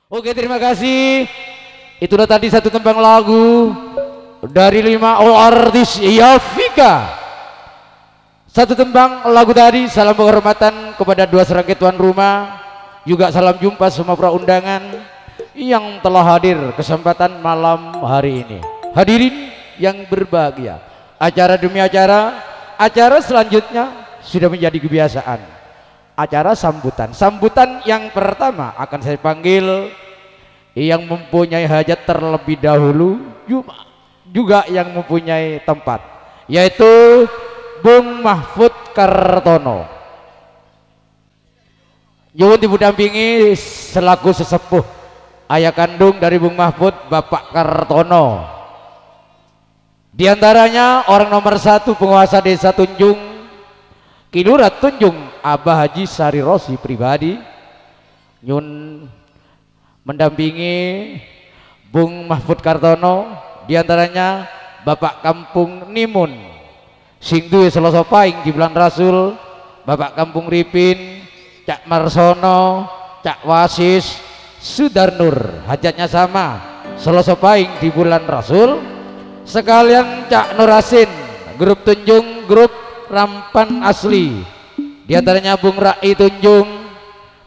Oke, terima kasih. Itulah tadi satu tembang lagu dari 5 artis Yafika. Satu tembang lagu tadi. Salam penghormatan kepada dua serangkaian tuan rumah. Juga salam jumpa semua para undangan yang telah hadir kesempatan malam hari ini. Hadirin yang berbahagia, acara demi acara selanjutnya sudah menjadi kebiasaan. Acara sambutan yang pertama akan saya panggil yang mempunyai hajat terlebih dahulu, juga yang mempunyai tempat, yaitu Bung Mahfud Kartono. Nyuwun didampingi selaku sesepuh ayah kandung dari Bung Mahfud, Bapak Kartono. Di antaranya orang nomor 1 penguasa desa Tunjung, Kilurah Tunjung, Abah Haji Sari Rosi pribadi. Nyun mendampingi Bung Mahfud Kartono, diantaranya Bapak Kampung Nimun, sing duwe Selasa Paing di bulan Rasul, Bapak Kampung Ripin, Cak Marsono, Cak Wasis, Sudarnur, hajatnya sama, Selasa Paing di bulan Rasul, sekalian Cak Nurasin, grup Tunjung, grup Rampan asli, diantaranya Bung Rai Tunjung,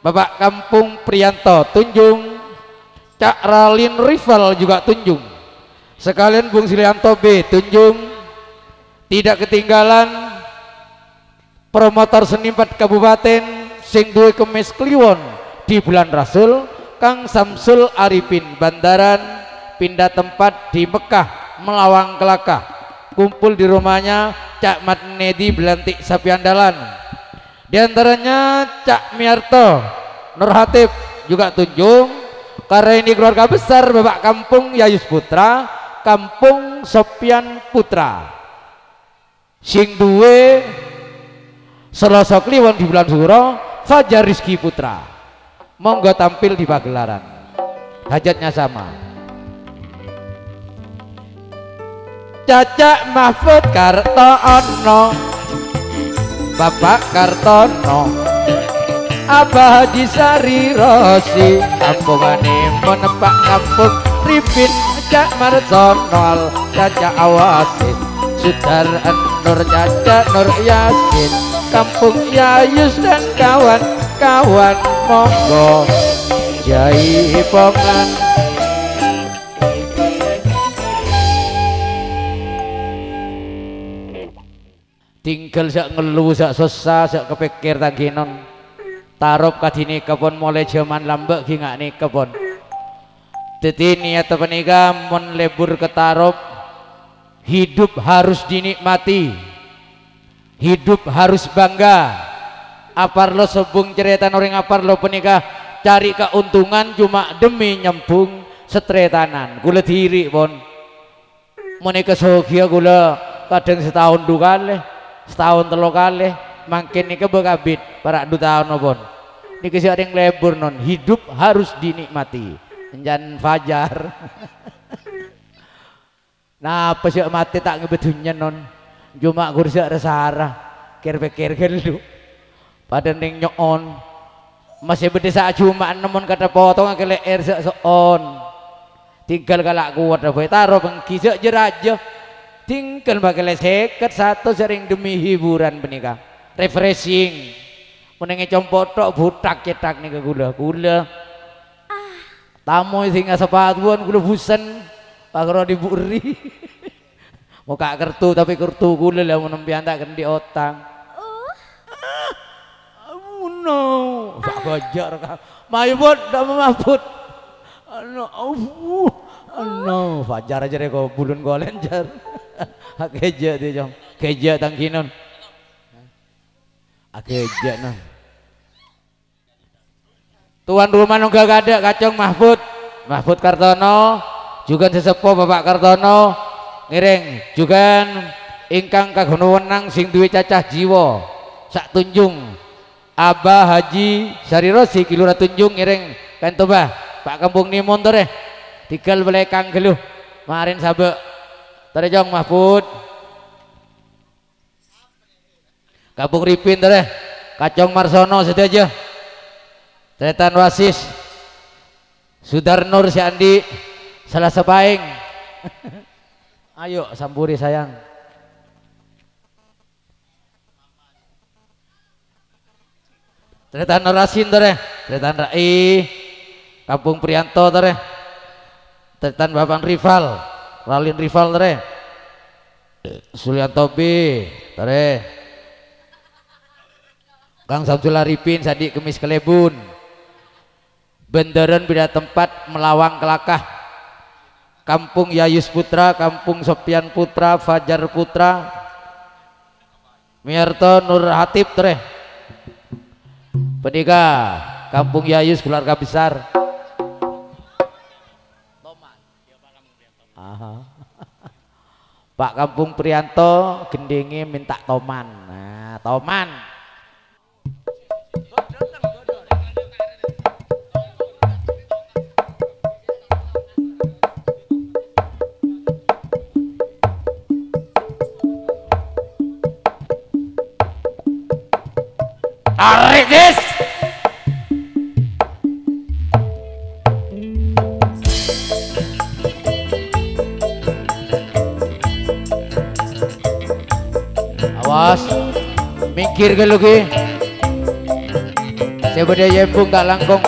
Bapak Kampung Prianto Tunjung, Cak Ralin Rival juga Tunjung, sekalian Bung Silianto B Tunjung. Tidak ketinggalan promotor seni 4 kabupaten sing duwe kemis kliwon di bulan Rasul, Kang Samsul Arifin Bandaran, pindah tempat di Mekah melawang kelakah, kumpul di rumahnya Cak Matnedi Belantik Sapi Andalan. Di antaranya Cak Miarto Nurhatib juga Tunjung, karena ini keluarga besar Bapak Kampung Yayus Putra, Kampung Sopian Putra, sing duwe Selasa Kliwon di bulan Suro, Fajar Rizky Putra. Monggo tampil di pagelaran, hajatnya sama. Cacak Mahfud Kartono, Bapak Kartono, Abah Haji Sari Rosi, kampungane menepak kampung Ripin, Cak Marsono, Cacak Awasin, Sudar Nur, Cacak Nur Yasin, Kampung Yayus dan kawan-kawan. Monggo jaipongan. Tinggal sak ngeluh, sak susah, sak kepikir tangkinon. Tarup kadini kebon mulai zaman lambek gingak nih kebon. Teti niat penikah mon lebur ke tarup. Hidup harus dinikmati, hidup harus bangga. Apar lo sebung cerita orang apar lo penikah cari keuntungan cuma demi nyembung setretanan. Gula diri pon menikah sogia gula kadang setahun 2 kali, setahun 3 kali, makin nih kebekabit para 2 tahun pon. Ini kisah yang lebur non, hidup harus dinikmati. Jangan fajar. Nah, pesek mati tak ngebetunya non, cuma kursi resara, kir-kir gelu, pada neng nyon, masih berdesa cuma namun kata potong ke leher seon, tinggal galak kuat apa taruh pengkisah jeraja, tinggal pakai seket satu sering demi hiburan penikah, refreshing, menengah compotok butak cetak nih ke gula, tamu singa sepatuan gula busen. Pakro diburi muka kertu tapi kertu gula lah menempian tak di otang. No tak gajar kah mayubut dah memaput no fajar aja deh kau bulun golen jar keja dia jom keja tangkinon keja nah tuan rumah nunggu ada kacung Mahfud Kartono, juga sesepuh Bapak Kartono ngiring juga ingkang kagun wenang sing duwe cacah jiwa sak Tunjung, Abah Haji Sari Rosi Kilurah Tunjung ngiring kan toba Pak Kampung Nimun tore tinggal belakang geluh marin sabe tore jong Mahfud Kampung Ripin tore Kacong Marsono situ aja Tretan Wasis Sudarnur si Andi salah sepaing. Ayo samburi sayang. Tretan Rasin tore, tretan Rai, Kampung Prianto tore, tretan Bapak Rival, Ralin Rival tore, Sulianto B tore, Kang Samsul Arifin Sadik Kemis Kelebun, Benderan beda tempat melawang kelakah, Kampung Yayus Putra, Kampung Sopian Putra, Fajar Putra, Miarto Nur Hatip tore. Pendika Kampung Yayus keluarga besar. Aha. Pak Kampung Prianto gendingi minta toman. Nah, toman. Aris. Awas, mikir ke lu ki. Saya beda yembung gak langkung.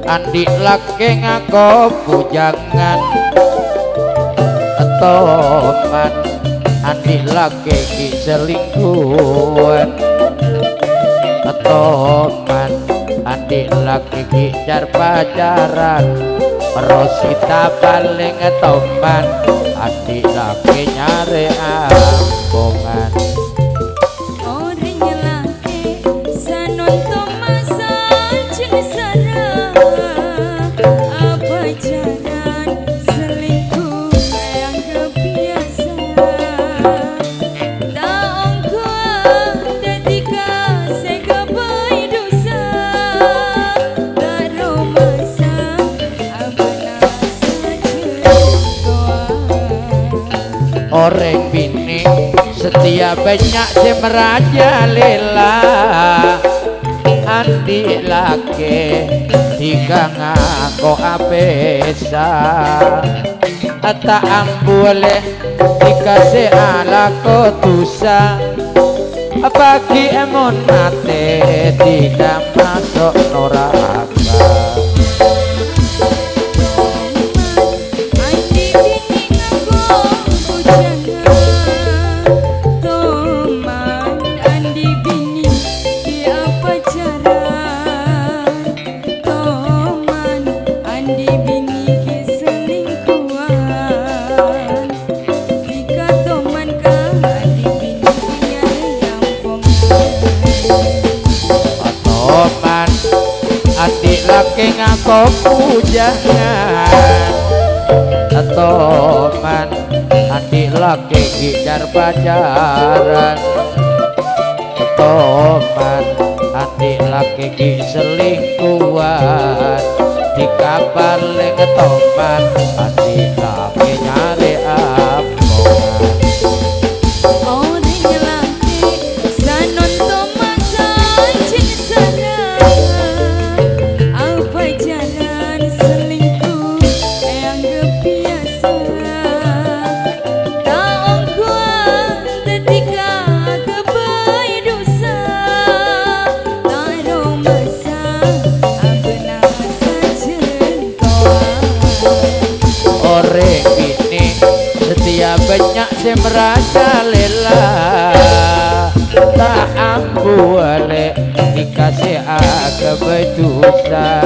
Andi laki ngako pujangan toman andi laki ki selingkuhan toman andi laki ki jar pacaran Rosita paling toman andi laki nyari ampungan. Orang bini setia banyak si meraja lela andi laki tiga ngako apesa ata ambule dikasih ala kotusa bagi emon mate tidak masuk neraka. Laki ngako pujangan toman andi laki gijar pacaran toman andi laki gi selingkuhan di kapal leng toman andi laki nyari ampungan. Taong ya banyak si merajalela tak ambu oleh dikasih agak berdosa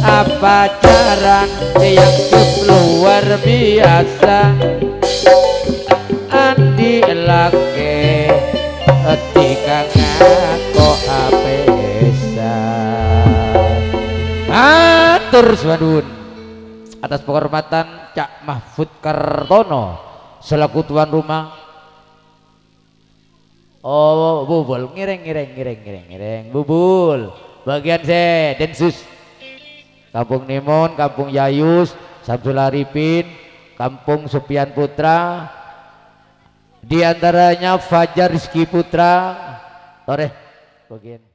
apa caran yang luar biasa andi laki ketika ngaku apesa atur swadun atas penghormatan Cak Mahfud Kartono selaku tuan rumah. Oh bubul ngiring bubul bagian saya Densus Kampung Nimun, Kampung Yayus, Samsul Arifin, Kampung Supian Putra, diantaranya Fajar Rizky Putra, tore bagian